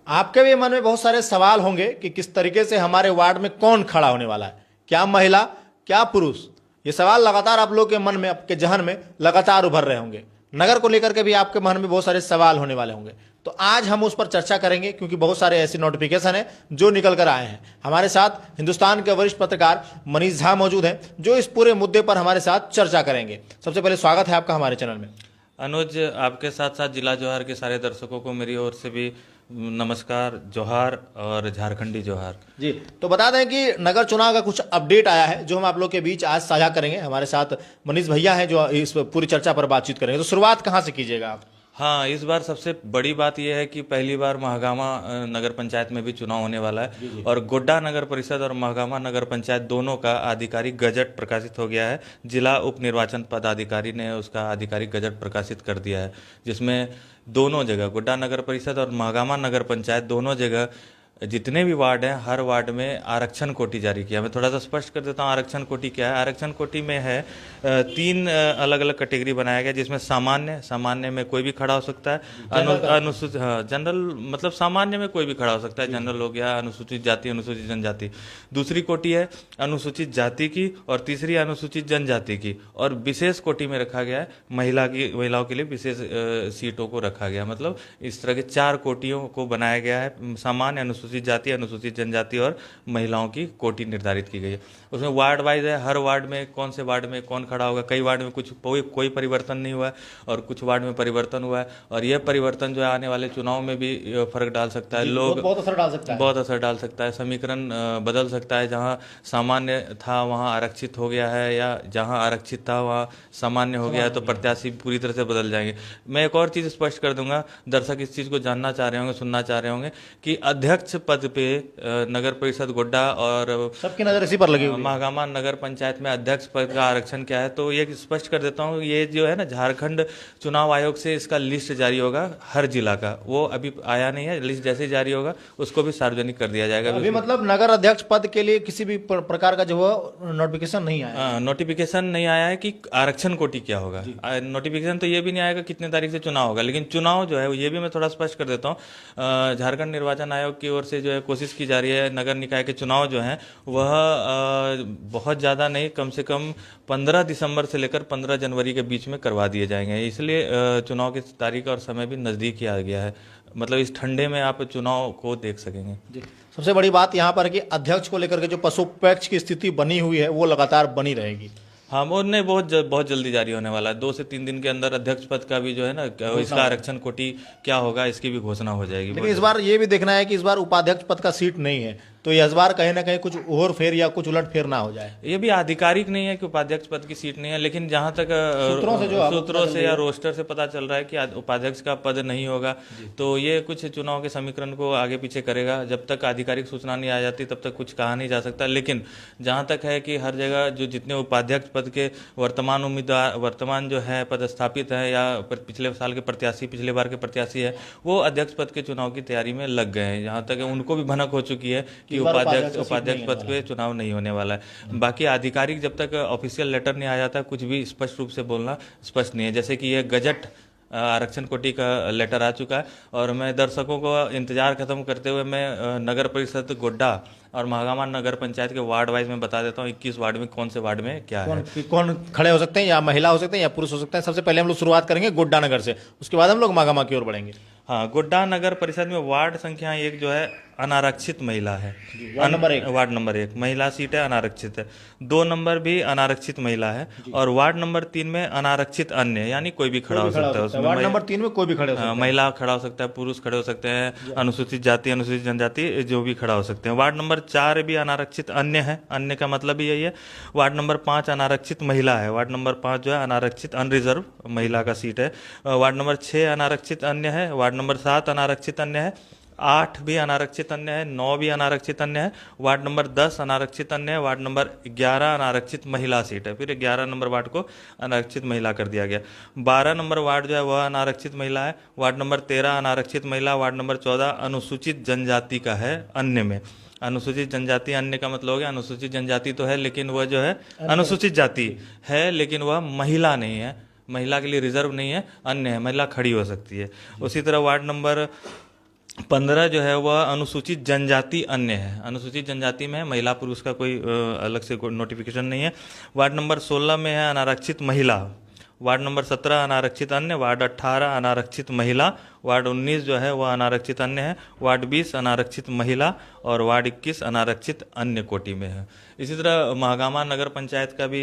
आपके भी मन में बहुत सारे सवाल होंगे कि किस तरीके से हमारे वार्ड में कौन खड़ा होने वाला है, क्या महिला क्या पुरुष। ये सवाल लगातार आप लोग के मन में, आपके जहन में लगातार उभर रहे होंगे। नगर को लेकर के भी आपके मन में बहुत सारे सवाल होने वाले होंगे। तो आज हम उस पर चर्चा करेंगे, क्योंकि बहुत सारे ऐसे नोटिफिकेशन हैं जो निकल कर आए हैं। हमारे साथ हिंदुस्तान के वरिष्ठ पत्रकार मनीष झा मौजूद हैं, जो इस पूरे मुद्दे पर हमारे साथ चर्चा करेंगे। सबसे पहले स्वागत है आपका हमारे चैनल में। अनुज, आपके साथ साथ जिला जोहार के सारे दर्शकों को मेरी ओर से भी नमस्कार, जोहार और झारखंडी जोहार जी। तो बता दें कि नगर चुनाव का कुछ अपडेट आया है, जो हम आप लोग के बीच आज साझा करेंगे। हमारे साथ मनीष भैया हैं, जो इस पूरी चर्चा पर बातचीत करेंगे। तो शुरुआत कहाँ से कीजिएगा आप? हाँ, इस बार सबसे बड़ी बात यह है कि पहली बार महागामा नगर पंचायत में भी चुनाव होने वाला है और गोड्डा नगर परिषद और महागामा नगर पंचायत दोनों का आधिकारिक गजट प्रकाशित हो गया है। जिला उप निर्वाचन पदाधिकारी ने उसका आधिकारिक गजट प्रकाशित कर दिया है, जिसमें दोनों जगह गोड्डा नगर परिषद और महागामा नगर पंचायत दोनों जगह जितने भी वार्ड हैं, हर वार्ड में आरक्षण कोटि जारी किया। मैं थोड़ा सा स्पष्ट कर देता हूँ आरक्षण कोटि क्या है। आरक्षण कोटि में है तीन अलग अलग कैटेगरी बनाया गया, जिसमें सामान्य में कोई भी खड़ा हो सकता है, अनुसूचित, हाँ जनरल मतलब सामान्य में कोई भी खड़ा हो सकता है, जनरल हो गया, अनुसूचित जाति, अनुसूचित जनजाति। दूसरी कोटि है अनुसूचित जाति की और तीसरी अनुसूचित जनजाति की, और विशेष कोटि में रखा गया है महिलाओं के लिए विशेष सीटों को रखा गया। मतलब इस तरह के चार कोटियों को बनाया गया है। सामान्य, अनुसूचित जाति, अनुसूचित जनजाति और महिलाओं की कोटि निर्धारित की गई है। उसमें वार्ड वाइज है, हर वार्ड में कौन से वार्ड में कौन खड़ा होगा। कई वार्ड में कोई परिवर्तन नहीं हुआ है और कुछ वार्ड में परिवर्तन हुआ है, और यह परिवर्तन जो है आने वाले चुनाव में भी फर्क डाल सकता है। लोग बहुत असर डाल सकता है, बहुत असर डाल सकता है। समीकरण बदल सकता है। जहां सामान्य था वहां आरक्षित हो गया है, या जहां आरक्षित था वहां सामान्य हो गया है, तो प्रत्याशी पूरी तरह से बदल जाएंगे। मैं एक और चीज स्पष्ट कर दूंगा, दर्शक इस चीज को जानना चाह रहे होंगे, सुनना चाह रहे होंगे कि अध्यक्ष पद पे नगर परिषद गोड्डा और सबकी नजर इसी पर लगी हुई है। महागामा नगर पंचायत में अध्यक्ष पद का आरक्षण क्या है, तो ये स्पष्ट कर देता हूँ। ये जो है ना, झारखंड चुनाव आयोग से इसका लिस्ट जारी होगा हर जिला का। वो अभी आया नहीं है, लिस्ट जैसे जारी होगा उसको भी सार्वजनिक कर दिया जाएगा। अभी मतलब नगर अध्यक्ष पद के लिए किसी भी प्रकार का जो है नोटिफिकेशन नहीं आया। नोटिफिकेशन नहीं आया है कि आरक्षण कोटि क्या होगा। नोटिफिकेशन तो ये भी नहीं आएगा कितने तारीख से चुनाव होगा, लेकिन चुनाव जो है ये भी मैं थोड़ा स्पष्ट कर देता हूँ। झारखंड निर्वाचन आयोग की ओर से जो है कोशिश की जा रही है, नगर निकाय के चुनाव जो हैं वह बहुत ज़्यादा नहीं, कम से कम 15 दिसंबर से लेकर 15 जनवरी के बीच में करवा दिए जाएंगे। इसलिए चुनाव की तारीख और समय भी नज़दीक ही आ गया है। मतलब इस ठंडे में आप चुनाव को देख सकेंगे। जी। सबसे बड़ी बात यहाँ पर कि अध्यक्ष को लेकर के जो पशुपक्ष की स्थिति बनी हुई है वो लगातार बनी रहेगी। हाँ, वो नहीं, बहुत जल्दी जारी होने वाला है। 2 से 3 दिन के अंदर अध्यक्ष पद का भी जो है ना, इसका आरक्षण कोटि क्या होगा इसकी भी घोषणा हो जाएगी। लेकिन इस बार ये भी देखना है कि इस बार उपाध्यक्ष पद का सीट नहीं है, तो इस बार कहीं ना कहीं कुछ ओर फेर या कुछ उलट फेर ना हो जाए। ये भी आधिकारिक नहीं है कि उपाध्यक्ष पद की सीट नहीं है, लेकिन जहां तक सूत्रों से या रोस्टर से पता चल रहा है कि उपाध्यक्ष का पद नहीं होगा, तो ये कुछ चुनाव के समीकरण को आगे पीछे करेगा। जब तक आधिकारिक सूचना नहीं आ जाती तब तक कुछ कहा नहीं जा सकता। लेकिन जहां तक है कि हर जगह जो जितने उपाध्यक्ष पद के वर्तमान उम्मीदवार, वर्तमान जो है पदस्थापित है या पिछले साल के प्रत्याशी, पिछले बार के प्रत्याशी है, वो अध्यक्ष पद के चुनाव की तैयारी में लग गए हैं। जहां तक उनको भी भनक हो चुकी है कि उपाध्यक्ष पद पे चुनाव नहीं होने वाला है। बाकी आधिकारिक जब तक ऑफिशियल लेटर नहीं आ जाता, कुछ भी स्पष्ट रूप से बोलना स्पष्ट नहीं है। जैसे कि यह गजट आरक्षण कोटि का लेटर आ चुका है, और मैं दर्शकों को इंतजार खत्म करते हुए मैं नगर परिषद गोड्डा और महागामा नगर पंचायत के वार्ड वाइज में बता देता हूँ 21 वार्ड में कौन से वार्ड में क्या है। कौन खड़े हो सकते हैं, या महिला हो सकते हैं या पुरुष हो सकते हैं। सबसे पहले हम लोग शुरुआत करेंगे गोड्डा नगर से, उसके बाद हम लोग महागामा की ओर बढ़ेंगे। हाँ, गोड्डा नगर परिषद में वार्ड संख्या 1 जो है अनारक्षित महिला है। वार्ड नंबर 1 महिला सीट है, अनारक्षित है। 2 नंबर भी अनारक्षित महिला है, और वार्ड नंबर 3 में अनारक्षित अन्य, यानी कोई भी खड़ा हो सकता है उसमें। वार्ड नंबर 3 में कोई भी खड़े हो सकता है, महिला खड़ा हो सकता है, पुरुष खड़े हो सकते हैं, अनुसूचित जाति, अनुसूचित जनजाति जो भी खड़ा हो सकते हैं। वार्ड नंबर 4 भी अनारक्षित अन्य है। अन्य का मतलब ही यही है। वार्ड नंबर 5 अनारक्षित महिला है। वार्ड नंबर 5 जो है अनारक्षित अनरिजर्व महिला का सीट है। वार्ड नंबर 6 अनारक्षित अन्य है। वार्ड नंबर 7 अनारक्षित अन्य है। 8 भी अनारक्षित अन्य है। 9 भी अनारक्षित अन्य है। वार्ड नंबर 10 अनारक्षित अन्य है। वार्ड नंबर 11 अनारक्षित महिला सीट है। फिर 11 नंबर वार्ड को अनारक्षित महिला कर दिया गया। 12 नंबर वार्ड जो है वह अनारक्षित महिला है। वार्ड नंबर 13 अनारक्षित महिला। वार्ड नंबर 14 अनुसूचित जनजाति का है अन्य में। अनुसूचित जनजाति अन्य का मतलब हो गया, अनुसूचित जनजाति तो है लेकिन वह जो है अनुसूचित जाति है, लेकिन वह महिला नहीं है, महिला के लिए रिजर्व नहीं है, अन्य है, महिला खड़ी हो सकती है। उसी तरह वार्ड नंबर 15 जो है वह अनुसूचित जनजाति अन्य है। अनुसूचित जनजाति में है, महिला पुरुष का कोई अलग से कोई नोटिफिकेशन नहीं है। वार्ड नंबर 16 में है अनारक्षित महिला, वार्ड नंबर 17 अनारक्षित अन्य, वार्ड 18 अनारक्षित महिला, वार्ड 19 जो है वह अनारक्षित अन्य है, वार्ड 20 अनारक्षित महिला और वार्ड 21 अनारक्षित अन्य कोटि में है। इसी तरह महागामा नगर पंचायत का भी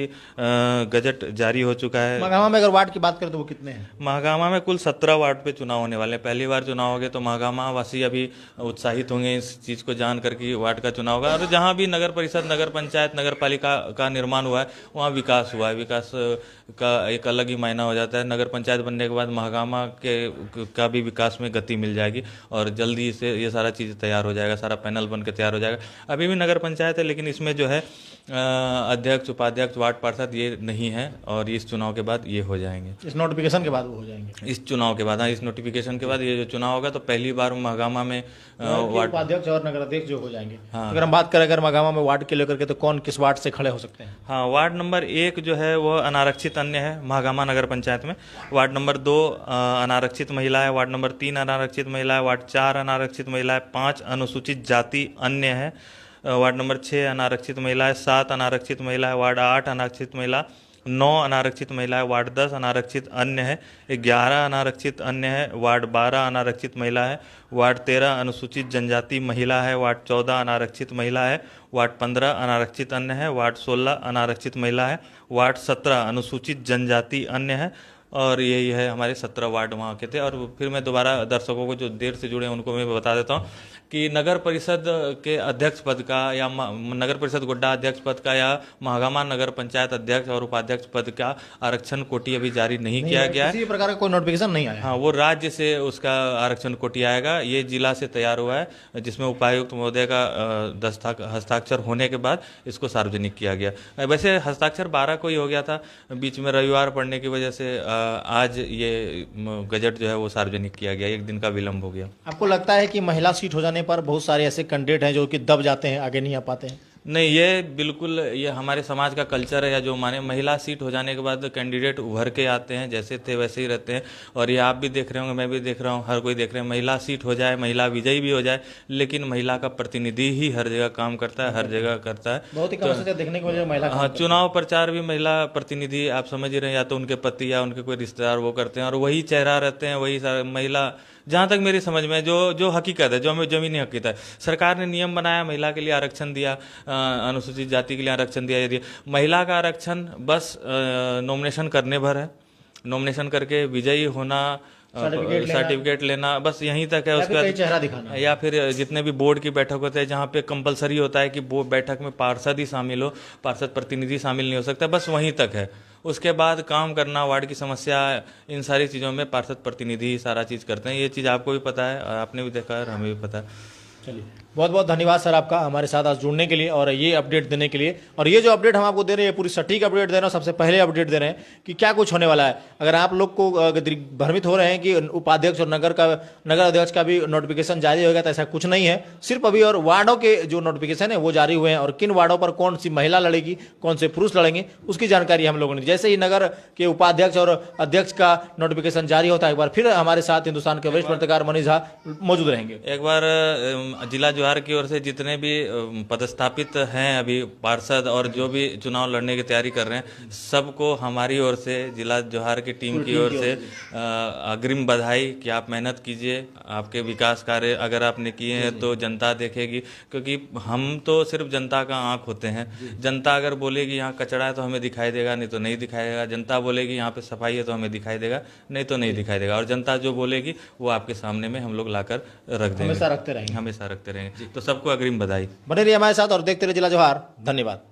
गजट जारी हो चुका है। महागामा में अगर वार्ड की बात करें तो वो कितने हैं? महागामा में कुल 17 वार्ड पे चुनाव होने वाले हैं। पहली बार चुनाव हो गए तो महागामा वासी अभी उत्साहित होंगे इस चीज़ को जान करके वार्ड का चुनाव होगा। और जहाँ भी नगर परिषद, नगर पंचायत, नगर पालिका का निर्माण हुआ है वहाँ विकास हुआ है। विकास का एक अलग ही मायना हो जाता है। नगर पंचायत बनने के बाद महागामा का भी विकास में गति मिल जाएगी और जल्दी से ये सारा चीज़ तैयार हो जाएगा, सारा पैनल बन के तैयार हो जाएगा। अभी भी नगर पंचायत है लेकिन इसमें जो है अध्यक्ष, उपाध्यक्ष, वार्ड पार्षद ये नहीं है और इस चुनाव के बाद ये हो जाएंगे। इस नोटिफिकेशन के बाद वो हो जाएंगे, इस चुनाव के बाद। हाँ, इस नोटिफिकेशन के बाद ये जो चुनाव होगा तो पहली बार महागामा में वार्ड उपाध्यक्ष और नगर अध्यक्ष जो हो जाएंगे। हाँ। अगर हम बात करें अगर महागामा में वार्ड के लेकर के तो कौन किस वार्ड से खड़े हो सकते हैं? हाँ, वार्ड नंबर 1 जो है वह अनारक्षित अन्य है महागामा नगर पंचायत में। वार्ड नंबर 2 अनारक्षित महिला है, वार्ड नंबर 3 अनारक्षित महिला है, वार्ड 4 अनारक्षित महिला है, 5 अनुसूचित जाति अन्य है, वार्ड नंबर 6 अनारक्षित महिला है, 7 अनारक्षित महिला है, वार्ड 8 अनारक्षित महिला, 9 अनारक्षित महिला है, वार्ड 10 अनारक्षित अन्य है, 11 अनारक्षित अन्य है, वार्ड 12 अनारक्षित महिला है, वार्ड 13 अनुसूचित जनजाति महिला है, वार्ड 14 अनारक्षित महिला है, वार्ड 15 अनारक्षित अन्य है, वार्ड 16 अनारक्षित महिला है, वार्ड 17 अनुसूचित जनजाति अन्य है। और यही है हमारे 17 वार्ड वहाँ के थे। और फिर मैं दोबारा दर्शकों को जो देर से जुड़े हैं उनको मैं बता देता हूँ कि नगर परिषद के अध्यक्ष पद का या नगर परिषद गोड्डा अध्यक्ष पद का या महागामा नगर पंचायत अध्यक्ष और उपाध्यक्ष पद का आरक्षण कोटि अभी जारी नहीं किया गया है। किसी प्रकार का कोई नोटिफिकेशन नहीं आया। हाँ, वो राज्य से उसका आरक्षण कोटि आएगा। ये जिला से तैयार हुआ है जिसमें उपायुक्त महोदय का हस्ताक्षर होने के बाद इसको सार्वजनिक किया गया। वैसे हस्ताक्षर 12 को ही हो गया था, बीच में रविवार पड़ने की वजह से आज ये गजट जो है वो सार्वजनिक किया गया, एक दिन का विलंब हो गया। आपको लगता है कि महिला सीट हो जाने पर बहुत सारे ऐसे कैंडिडेट हैं जो कि दब जाते हैं, आगे नहीं आ पाते हैं? नहीं, ये बिल्कुल ये हमारे समाज का कल्चर है या जो माने महिला सीट हो जाने के बाद कैंडिडेट उभर के आते हैं, जैसे थे वैसे ही रहते हैं। और ये आप भी देख रहे होंगे, मैं भी देख रहा हूँ, हर कोई देख रहे हैं। महिला सीट हो जाए, महिला विजयी भी हो जाए, लेकिन महिला का प्रतिनिधि ही हर जगह काम करता है, हर जगह करता है। बहुत ही कम से देखने की वजह महिला। हाँ, चुनाव प्रचार भी महिला प्रतिनिधि आप समझ ही रहे हैं, या तो उनके पति या उनके कोई रिश्तेदार वो करते हैं और वही चेहरा रहते हैं, वही महिला। जहाँ तक मेरी समझ में जो हकीकत है, जो हमें जमीनी हकीकत है, सरकार ने नियम बनाया, महिला के लिए आरक्षण दिया, अनुसूचित जाति के लिए आरक्षण दिया। यदि महिला का आरक्षण बस नॉमिनेशन करने भर है, नॉमिनेशन करके विजयी होना, सर्टिफिकेट लेना, बस यहीं तक है। उसके बाद चेहरा दिखाना, या फिर जितने भी बोर्ड की बैठक होते हैं जहाँ पे कंपलसरी होता है कि वो बैठक में पार्षद ही शामिल हो, पार्षद प्रतिनिधि शामिल नहीं हो सकता, बस वहीं तक है। उसके बाद काम करना, वार्ड की समस्या, इन सारी चीज़ों में पार्षद प्रतिनिधि ही सारा चीज़ करते हैं। ये चीज़ आपको भी पता है, आपने भी देखा है, हमें भी पता है। चलिए, बहुत बहुत धन्यवाद सर आपका हमारे साथ आज जुड़ने के लिए और ये अपडेट देने के लिए। और ये जो अपडेट हम आपको दे रहे हैं पूरी सटीक अपडेट दे रहे हैं, सबसे पहले अपडेट दे रहे हैं कि क्या कुछ होने वाला है। अगर आप लोग को भ्रमित हो रहे हैं कि उपाध्यक्ष और नगर अध्यक्ष का भी नोटिफिकेशन जारी होगा, तो ऐसा कुछ नहीं है। सिर्फ अभी और वार्डों के जो नोटिफिकेशन है वो जारी हुए हैं और किन वार्डों पर कौन सी महिला लड़ेगी, कौन से पुरुष लड़ेंगे, उसकी जानकारी हम लोगों ने। जैसे ही नगर के उपाध्यक्ष और अध्यक्ष का नोटिफिकेशन जारी होता है, एक बार फिर हमारे साथ हिंदुस्तान के वरिष्ठ पत्रकार मनीष झा मौजूद रहेंगे। एक बार जिला जोहार की ओर से जितने भी पदस्थापित हैं अभी पार्षद और जो भी चुनाव लड़ने की तैयारी कर रहे हैं, सबको हमारी ओर से, जिला जोहार की टीम की ओर से अग्रिम बधाई कि आप मेहनत कीजिए। आपके विकास कार्य अगर आपने किए हैं तो जनता देखेगी, क्योंकि हम तो सिर्फ जनता का आंख होते हैं। जनता अगर बोलेगी यहाँ कचरा है तो हमें दिखाई देगा, नहीं तो नहीं दिखाई देगा। जनता बोलेगी यहाँ पे सफाई है तो हमें दिखाई देगा, नहीं तो नहीं दिखाई देगा। और जनता जो बोलेगी वो आपके सामने में हम लोग लाकर रख देंगे, हमेशा रखते रहेंगे। हमेशा रखते रहेंगे। तो सबको अग्रिम बधाई। बने रहिए हमारे साथ और देखते रहिए जिला जोहार। धन्यवाद।